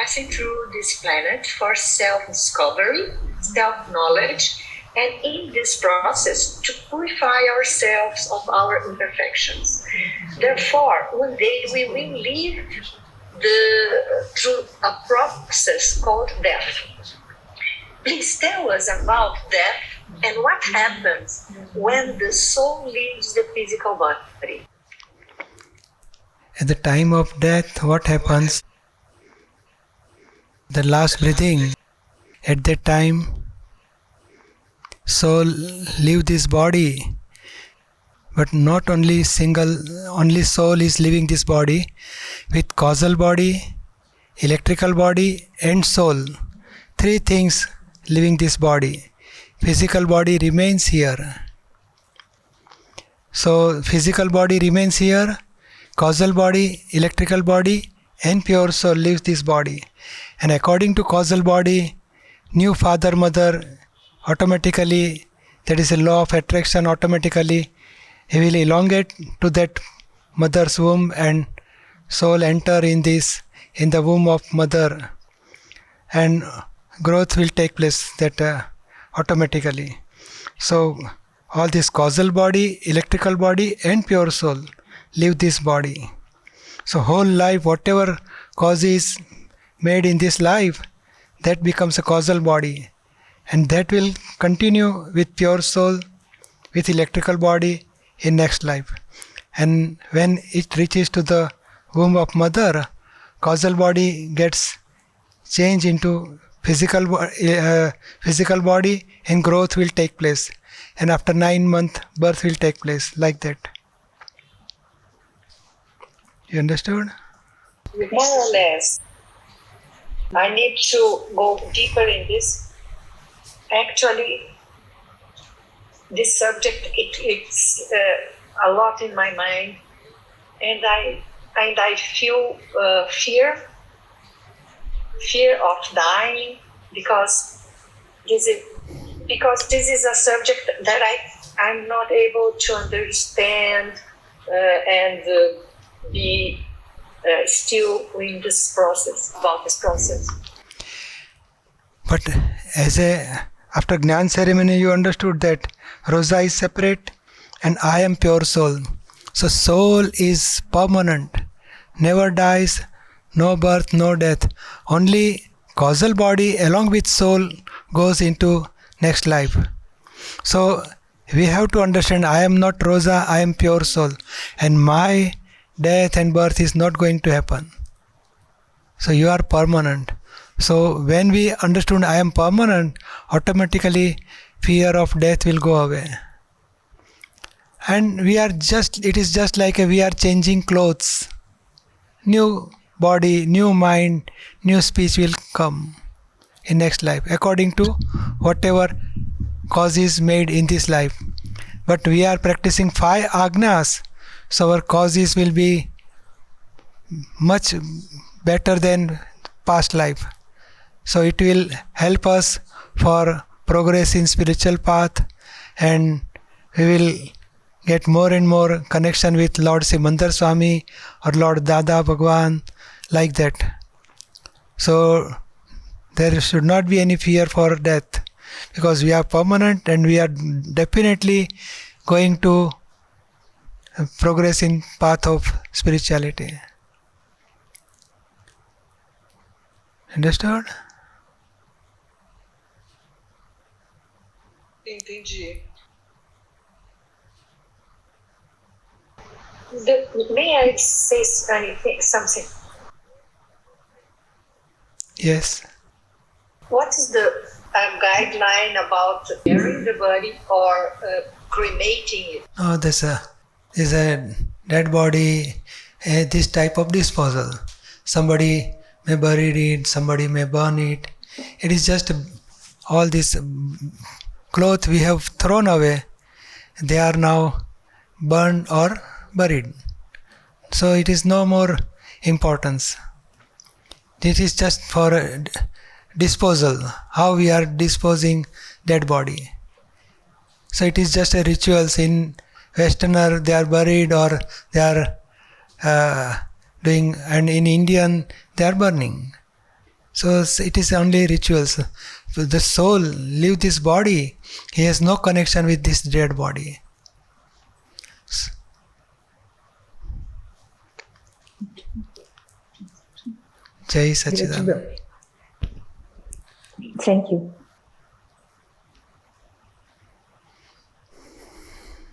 passing through this planet for self-discovery, self-knowledge, and in this process to purify ourselves of our imperfections. Therefore, one day we will live through a process called death. Please tell us about death and what happens when the soul leaves the physical body. At the time of death, what happens? The last breathing, at that time, soul leave this body. But not only only soul is leaving this body, with causal body, electrical body and soul. Three things leaving this body. Physical body remains here. So physical body remains here, causal body, electrical body and pure soul leaves this body. And according to causal body, new father, mother, automatically, that is a law of attraction, automatically he will elongate to that mother's womb and soul enter in the womb of mother and growth will take place automatically. So all this causal body, electrical body and pure soul leave this body. So whole life, whatever cause is made in this life, that becomes a causal body. And that will continue with pure soul, with electrical body in next life. And when it reaches to the womb of mother, causal body gets changed into physical body and growth will take place. And after 9 months, birth will take place, like that. You understood? More or less. I need to go deeper in this. Actually, this subject, it's a lot in my mind, and I feel fear of dying because this is a subject that I'm not able to understand and be still in this process, about this process. But after Jnana ceremony, you understood that Rosa is separate and I am pure soul. So soul is permanent, never dies, no birth, no death. Only causal body along with soul goes into next life. So we have to understand I am not Rosa, I am pure soul. And my death and birth is not going to happen. So you are permanent. So when we understood I am permanent, automatically fear of death will go away. And it is just like we are changing clothes. New body, new mind, new speech will come in next life according to whatever cause is made in this life. But we are practicing 5 agnas, so our causes will be much better than past life. So it will help us for progress in spiritual path, and we will get more and more connection with Lord Simandar Swami or Lord Dada, Bhagwan, like that. So there should not be any fear for death, because we are permanent and we are definitely going to progress in path of spirituality. Understood? Entendi. May I say something? Yes. What is the guideline about burying the body or cremating it? Oh, there's a dead body, this type of disposal. Somebody may bury it, somebody may burn it. It is just all this cloth we have thrown away. They are now burned or buried. So it is no more importance. This is just for disposal, how we are disposing dead body. So it is just a rituals. In Westerner they are buried or they are doing, and in Indian they are burning. So it is only rituals. So the soul leave this body, he has no connection with this dead body. Jai Sachidanand. Thank you.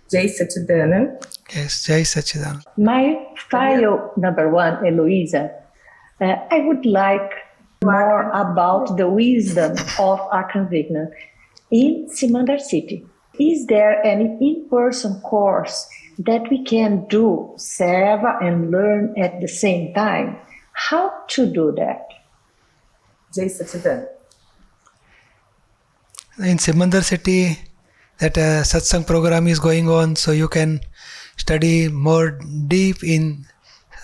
Jai Sachidanand. Yes, Jai Sachidanand. My file number 1, Eloisa, I would like more about the wisdom of Akram in Simandar city. Is there any in-person course that we can do, seva and learn at the same time? How to do that? Jai Sachidanand. In Simandar city, that Satsang program is going on, so you can study more deep in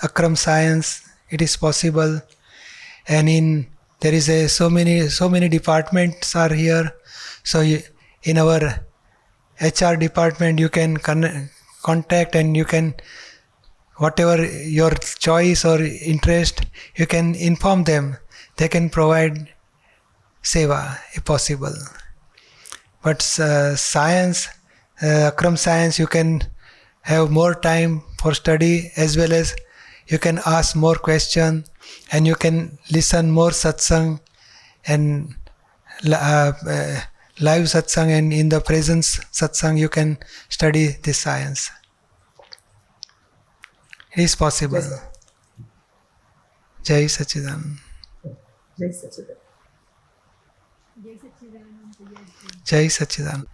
Akram science. It is possible, and there is so many departments are here. So in our HR department, you can contact, and you can, whatever your choice or interest, you can inform them. They can provide seva if possible. But science, Akram science, you can have more time for study, as well as you can ask more questions, and you can listen more satsang and live satsang, and in the presence satsang you can study this science. It is possible. Yes, Jai Sachidanand. Jai Sachidanand. Jai Sachidanand.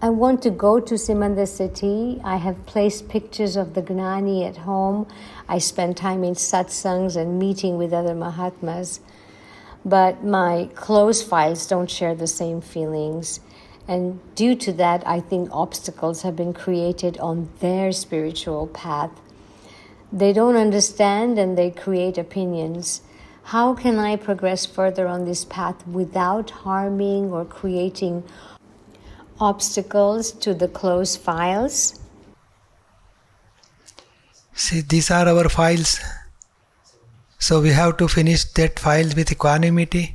I want to go to Simandar city. I have placed pictures of the Gnani at home. I spend time in satsangs and meeting with other Mahatmas. But my close files don't share the same feelings. And due to that, I think obstacles have been created on their spiritual path. They don't understand and they create opinions. How can I progress further on this path without harming or creating obstacles to the close files? See, these are our files. So we have to finish that file with equanimity.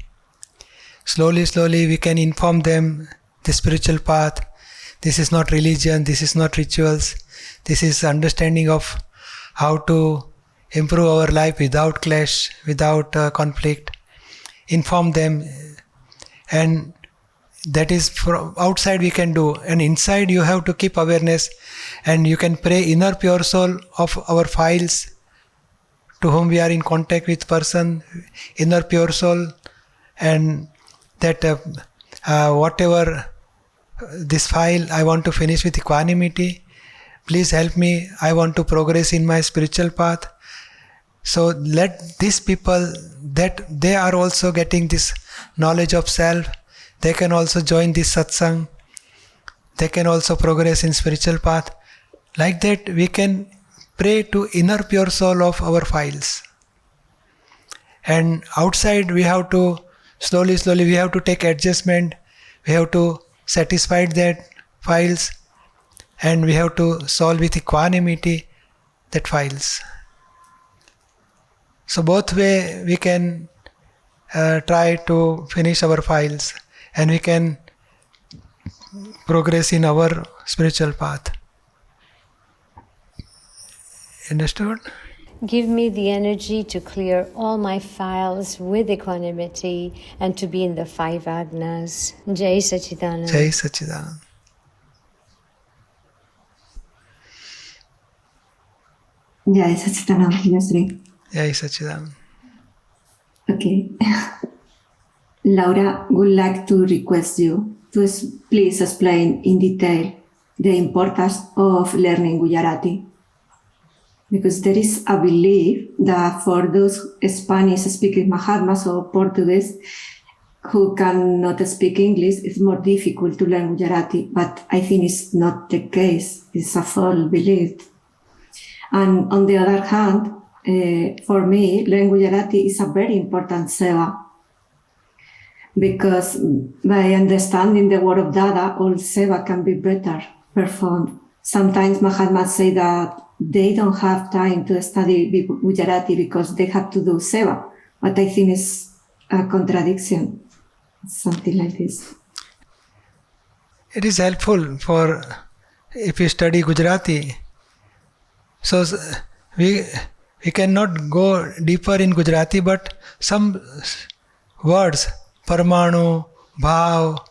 Slowly we can inform them the spiritual path. This is not religion, this is not rituals. This is understanding of how to improve our life without clash, without conflict. Inform them, and that is from outside we can do, and inside you have to keep awareness, and you can pray inner pure soul of our files to whom we are in contact with person, inner pure soul, and that whatever this file I want to finish with equanimity. Please help me, I want to progress in my spiritual path. So let these people, that they are also getting this knowledge of self, they can also join this satsang, they can also progress in spiritual path. Like that we can pray to inner pure soul of our files. And outside we have to slowly we have to take adjustment, we have to satisfy that files, and we have to solve with equanimity that files. So both way we can try to finish our files, and we can progress in our spiritual path. Understood? Give me the energy to clear all my files with equanimity and to be in the 5 agnas. Jai Sachidanand. Jai Sachidanand. Jai Sachidanand, Pujyashree. Jai Sachidanand. Okay. Laura would like to request you to please explain in detail the importance of learning Gujarati. Because there is a belief that for those Spanish-speaking Mahatmas or Portuguese who cannot speak English, it's more difficult to learn Gujarati. But I think it's not the case. It's a false belief. And on the other hand, for me, learn Gujarati is a very important seva. Because by understanding the word of Dada, all seva can be better performed. Sometimes Mahatmas say that they don't have time to study Gujarati because they have to do seva. But I think it's a contradiction, something like this. It is helpful for if you study Gujarati. So we cannot go deeper in Gujarati, but some words, Parmanu, Bhav,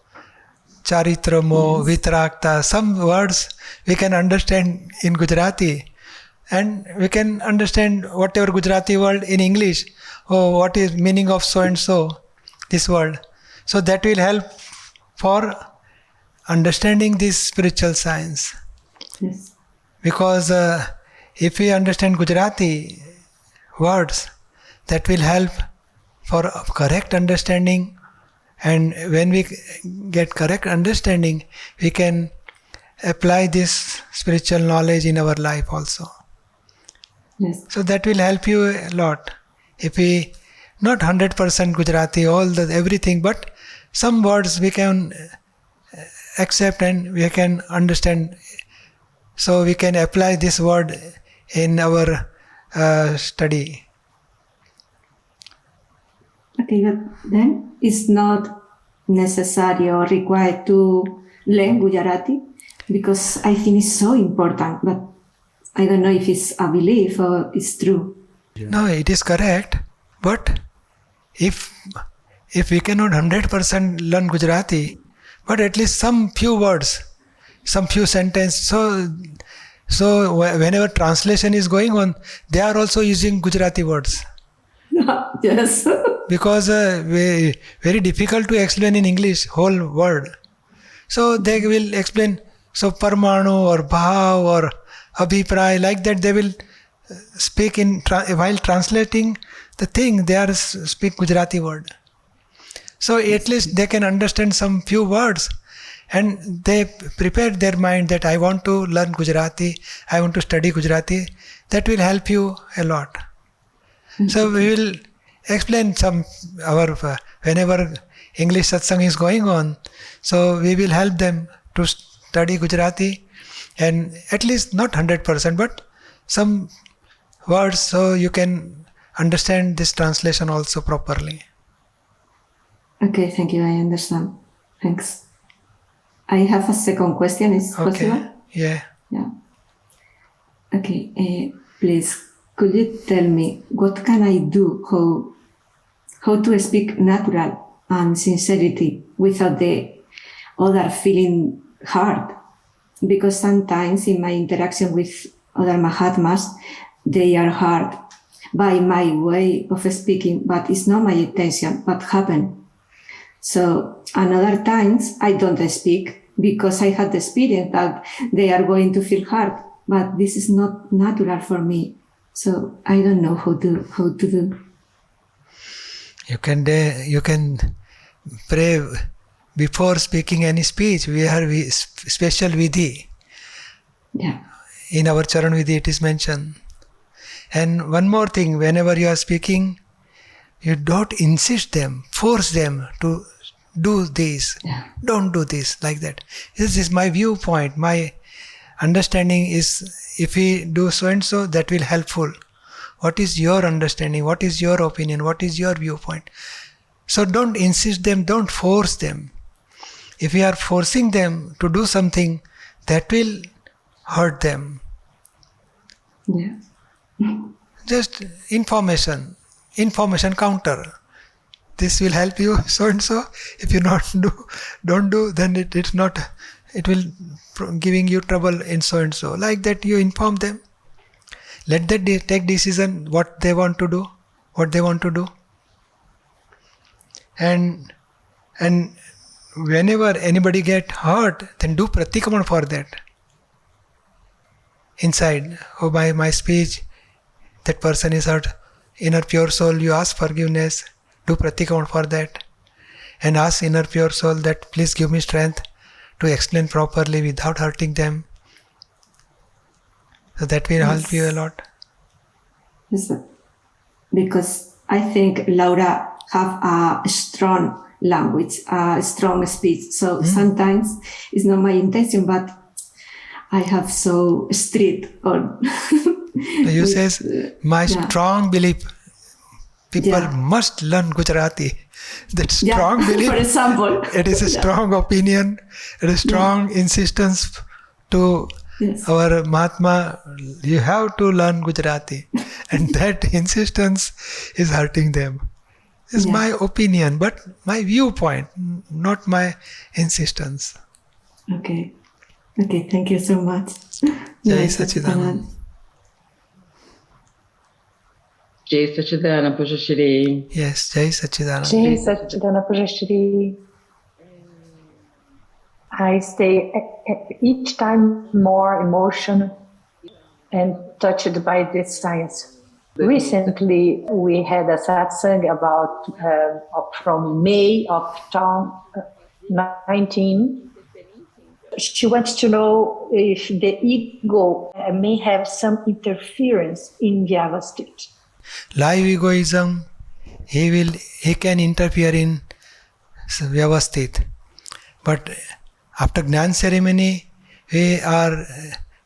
Charitramo, Vitrakta, some words we can understand in Gujarati, and we can understand whatever Gujarati word in English. Oh, what is meaning of so and so, this word. So that will help for understanding this spiritual science. Yes. Because if we understand Gujarati words, that will help for correct understanding. And when we get correct understanding, we can apply this spiritual knowledge in our life also. Yes. So that will help you a lot. If we not 100% Gujarati, everything, but some words we can accept and we can understand. So we can apply this word in our study. Okay, but then it's not necessary or required to learn Gujarati, because I think it's so important, but I don't know if it's a belief or it's true. No, it is correct. But if we cannot 100% learn Gujarati, but at least some few words, some few sentences. So whenever translation is going on, they are also using Gujarati words. Yes. Because very difficult to explain in English whole word. So they will explain, so Parmanu or Bhav or Abhipray, like that they will speak while translating the thing, they are speak Gujarati word. So at least they can understand some few words, and they prepare their mind that I want to learn Gujarati, I want to study Gujarati. That will help you a lot. So we will explain whenever English Satsang is going on, so we will help them to study Gujarati, and at least not 100%, but some words, so you can understand this translation also properly. Okay, thank you, I understand. Thanks. I have a second question, is Okay. possible? Yeah. Yeah. Okay, please, could you tell me what can I do, how to speak natural and sincerity without the other feeling hard? Because sometimes in my interaction with other Mahatmas, they are hard by my way of speaking, but it's not my intention, what happened. So another times I don't speak because I had the experience that they are going to feel hard, but this is not natural for me. So I don't know how to do. You can pray before speaking any speech. We have special vidhi. Yeah. In our Charan Vidhi it is mentioned. And one more thing, whenever you are speaking, you don't insist them, force them to do this. Yeah. Don't do this, like that. This is my viewpoint. My understanding is, if we do so and so, that will helpful. What is your understanding? What is your opinion? What is your viewpoint? So don't insist them, don't force them. If we are forcing them to do something, that will hurt them. Yeah. Just information counter. This will help you so and so. If you don't do, then it will giving you trouble in so and so. Like that, you inform them. Let them take decision what they want to do. And whenever anybody get hurt, then do pratikraman for that. Inside, oh, by my speech, that person is hurt. Inner pure soul, you ask forgiveness. Do pratikraman for that. And ask inner pure soul that please give me strength to explain properly without hurting them. So that will help you a lot. Yes, because I think Laura have a strong language, a strong speech. So sometimes it's not my intention, but I have so strict or You says my strong belief. people must learn Gujarati. That strong belief. For example. It is a strong opinion. It is strong insistence to our Mahatma. You have to learn Gujarati. And that insistence is hurting them. It's my opinion, but my viewpoint, not my insistence. Okay. Okay, thank you so much. Jai Sachidanand. Jai Sachidanand Pujyashree. Yes, Jai Sachidanand. Jai Sachidanand Pujyashree. I stay each time more emotional and touched by this science. Recently, we had a satsang about from May of 2019. She wants to know if the ego may have some interference in Vyavasthit. Live egoism, he can interfere in Vyavasthit. But after Gnan ceremony, we are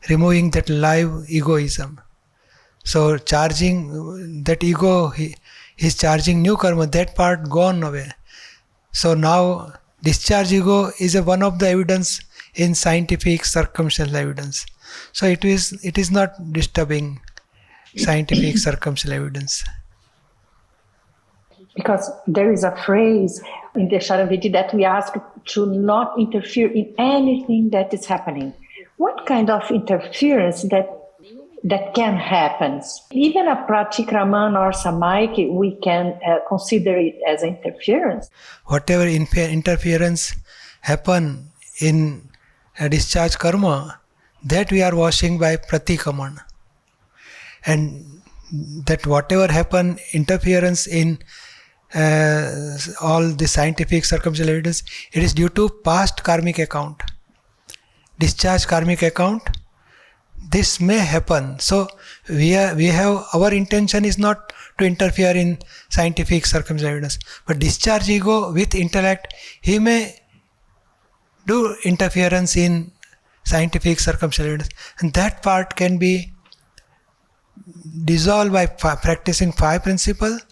removing that live egoism. So charging that ego, he's charging new karma, that part gone away. So now discharge ego is one of the evidence in scientific circumstantial evidence. So it is not disturbing scientific circumstantial evidence. Because there is a phrase in the Sharaviti that we ask to not interfere in anything that is happening. What kind of interference that can happen? Even a pratikraman or samaik, we can consider it as interference. Whatever interference happen in a discharge karma, that we are washing by pratikraman. And that whatever happen, interference in all the scientific circumstantial evidence, it is due to past karmic account. Discharge karmic account, this may happen. So we have our intention is not to interfere in scientific circumstantial evidence. But discharge ego with intellect, he may do interference in scientific circumstantial evidence. And that part can be dissolved by practicing 5 principles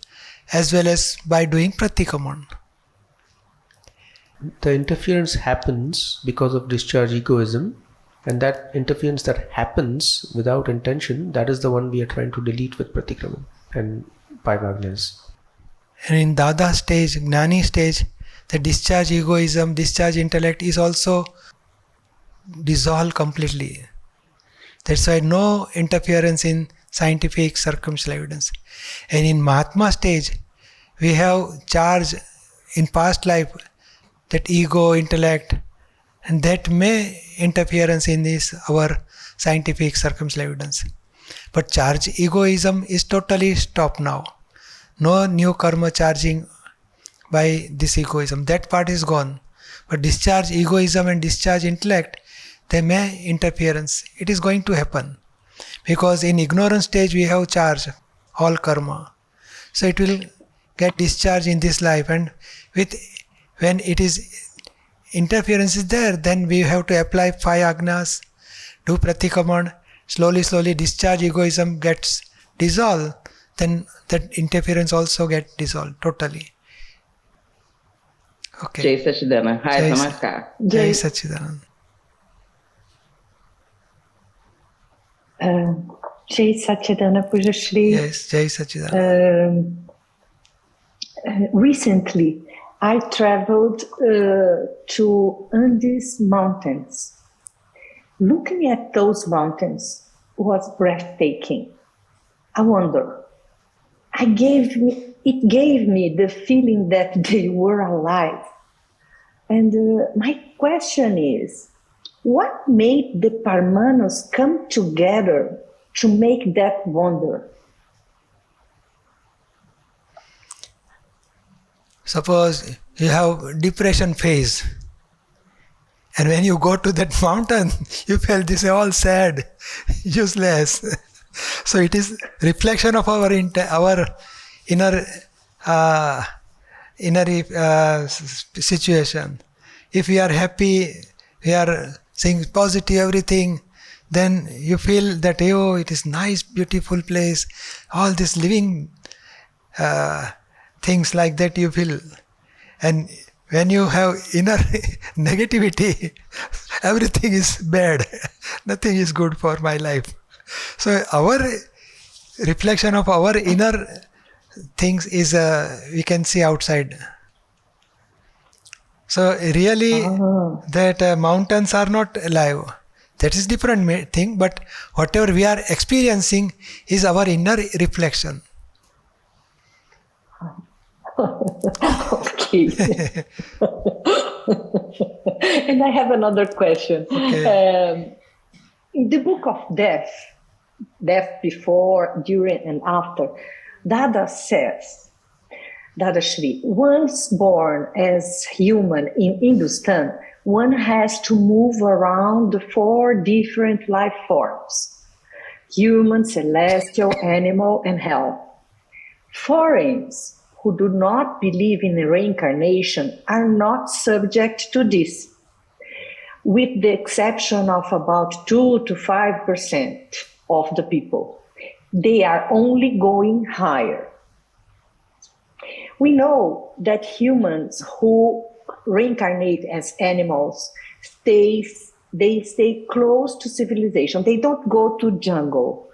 as well as by doing pratikraman. The interference happens because of discharge egoism, and that interference that happens without intention, that is the one we are trying to delete with pratikraman and 5 agnas. And in Dada stage, Gnani stage, the discharge egoism, discharge intellect is also dissolved completely. That's why no interference in scientific circumstantial evidence. And in Mahatma stage, we have charge in past life, that ego, intellect, and that may interference in this our scientific circumstantial evidence. But charge egoism is totally stopped now. No new karma charging by this egoism. That part is gone. But discharge egoism and discharge intellect, they may interference. It is going to happen. Because in ignorance stage we have charge, all karma. So it will get discharged in this life, and when it is interference is there, then we have to apply 5 agnas, do pratikraman, slowly discharge egoism gets dissolved, then that interference also gets dissolved totally. Okay. Jai Sachidanand. Hi, Namaskar. Jai Sachidanand. Jai Sachidanand Pujyashree. Yes, Jai Sachidanand. Recently, I traveled to Andes mountains. Looking at those mountains was breathtaking. I wonder, it gave me the feeling that they were alive. And my question is, what made the Parmanas come together to make that wonder? Suppose you have depression phase, and when you go to that mountain, you feel this is all sad, useless. So it is reflection of our inner situation. If we are happy, we are saying positive everything, then you feel that, oh, it is nice, beautiful place, all this living things like that you feel. And when you have inner negativity, everything is bad. Nothing is good for my life. So our reflection of our inner things is we can see outside. So really that mountains are not alive. That is different thing, but whatever we are experiencing is our inner reflection. Okay. And I have another question. Okay. In the book of death before, during, and after, Dada says, Dada Shri, once born as human in Hindustan, one has to move around the 4 different life forms: human, celestial, animal, and hell. Foreigners who do not believe in reincarnation are not subject to this, with the exception of about 2 to 5% of the people. They are only going higher. We know that humans who reincarnate as animals, they stay close to civilization. They don't go to jungle.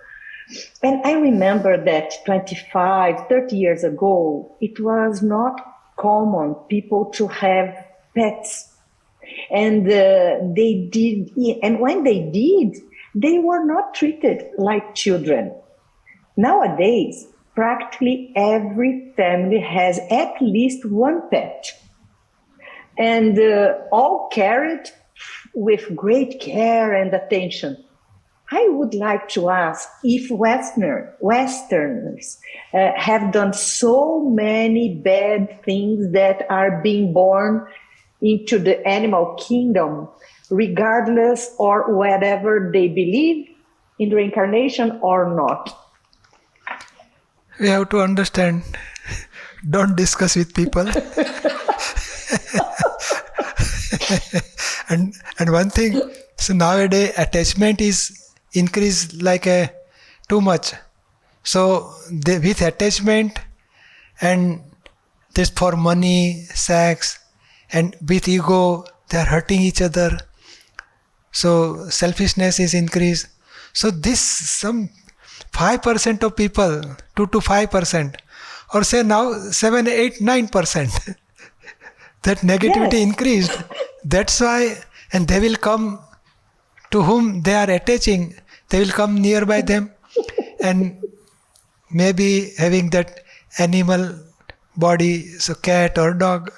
And I remember that 25, 30 years ago, it was not common people to have pets. And they did, and when they did, they were not treated like children. Nowadays, practically every family has at least one pet, and all carried with great care and attention. I would like to ask if Westerners have done so many bad things that are being born into the animal kingdom, regardless or whatever they believe in reincarnation or not. We have to understand, don't discuss with people. and one thing, so nowadays attachment is increased like too much. So with attachment and this for money, sex, and with ego, they are hurting each other. So selfishness is increased. So this some 5% of people, 2 to 5%, or say now 7, 8, 9%, that negativity increased. That's why, and they will come to whom they are attaching, they will come nearby them and maybe having that animal body, so cat or dog.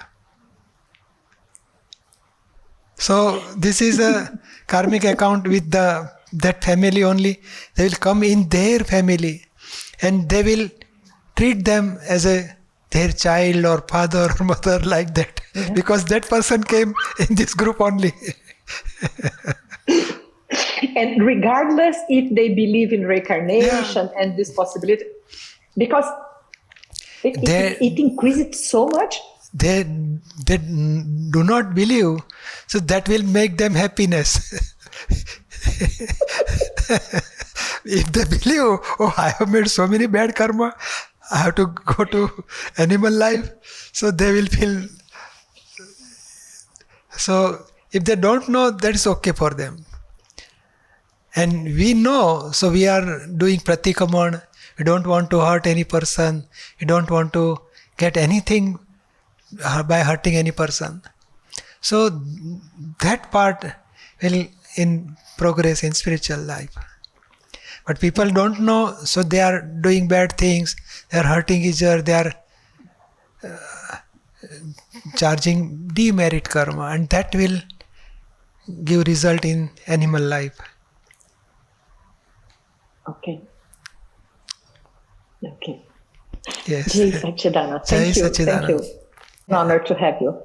So this is a karmic account with that family only. They will come in their family and they will treat them as their child or father or mother like that, because that person came in this group only. And regardless if they believe in reincarnation and this possibility, because it increases so much. They do not believe, so that will make them happiness. If they believe, oh, I have made so many bad karma, I have to go to animal life, so they will feel. So if they don't know, that is okay for them. And we know, so we are doing pratikraman. We don't want to hurt any person. We don't want to get anything by hurting any person. So that part will in progress in spiritual life. But people don't know, so they are doing bad things. They are hurting each other. They are charging demerit karma, and that will give result in animal life. Okay. Yes. Jai Satchidana. Thank you. Thank you. An honor to have you.